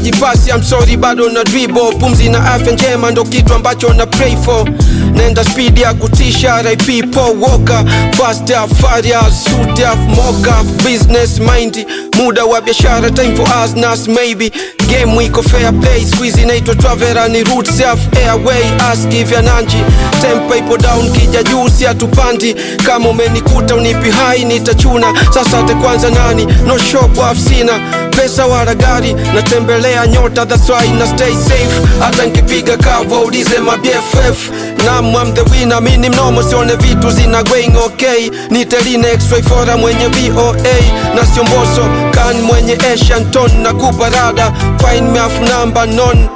sihitaji pasi, I'm sorry bado na dribble. Pumzi na afya njema ndo kitu ambacho na pray for. Nenda speed ya kutisha, RIP Paul Walker. Fast up, fire, shoot up, mock up, business mind. Muda wa biashara, time for us, nas maybe. Game wiko fair play, squeeze inaitwa Travera ni roots self airway. Ask if ya nanji, tempo ipo down kija juu si atupandi. Kama umenikuta unipi high nitachuna. Sasa ate kwanza nani, no shop off sina. Pesa wala gari, natembelea nyota, that's why na stay safe. Hata nkipiga kavo ulize ma BFF. Naam, I'm the winner, mini mnomo sione vitu zina going okay. Niteline X-ray fora mwenye VOA. Na sio mboso, kan mwenye Asian tone. Na kuparada, find me off number none.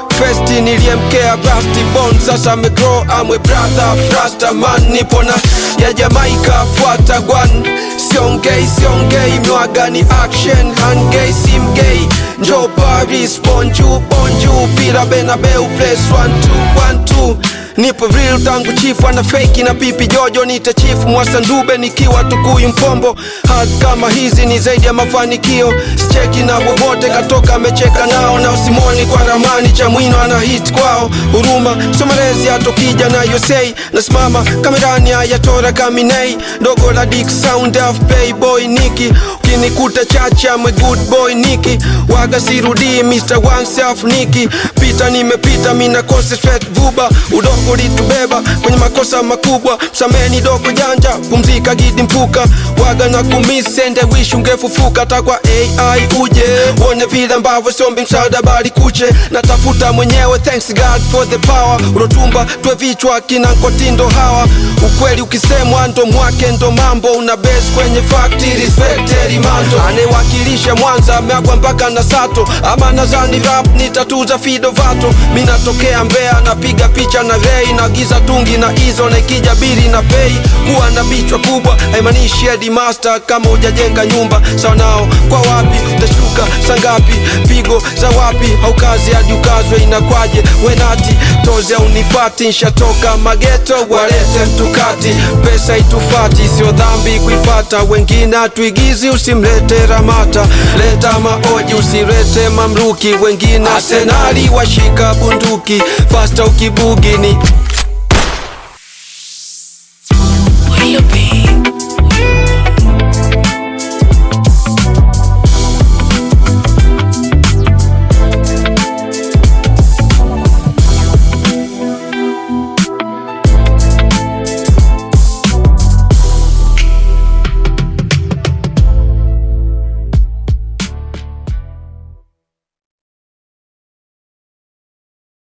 Festi niliemkea Rusty Bond. Sasa me grow, I'm a brother, Rasta man. Nipona ya Jamaica, fuata gwan. Siongei, mwaga ni action. Hangei, simgei, Joe Paris, bonju Pira Benabeu, place 1-2-1-2. Nipo real tangu chifu ana fake na pipi Jojo. Nite chifu Mwasa Ndube nikiwa Tukuyu Mpombo. Hard kama hizi ni zaidi ya mafanikio. Sicheki na wowote katoka mecheka nao. Na usimoni kwa ramani cha mwino ana hit kwao. Huruma somarezi atokija na yosei. Nasimama kamerani ayatora kaminei. Dogo la dick sound of playboy Niki. Ukinikuta chacha I'm a good boy Niki. Waga sirudi Mr. One Self Niki. Pita nimepita mina concentrate vuba. Udogo litubeba kwenye makosa makubwa. Msameni dogo janja, pumzika gidi mpuka. Waga na kumisende wish ungefufuka. Takwa AI uje uone vile ambavyo sombi msaada bali kuche. Natafuta mwenyewe thanks God for the power. Ulotumba tuwe vichwa kina nkotindo hawa. Ukweli ukisemwa ndo mwake ndo mambo. Una base kwenye factory respect erimando. Anewakilisha Mwanza ameagwa mpaka na Sato. Ama nazani rap nitatuza Fido Vato. Minatokea Mbeya napiga picha na Ray. Na giza tungi na izo na ikija biri na pay. Kuwa na bichwa kubwa haimanishi Eddie Master. Kama ujajenga nyumba sawa nao kwa wapi. Utashuka sangapi, pigo za wapi. Haukazi hadi ukazwe inakwaje. Wenati tozi ya unipati. Nshatoka mageto walete mtukati. Pesa itufati sio dhambi kuifata. Wengine tuigizi usimlete Ramata. Leta maoji usirete mamluki. Wengine Arsenali washika bunduki. Fasta ukibugi ni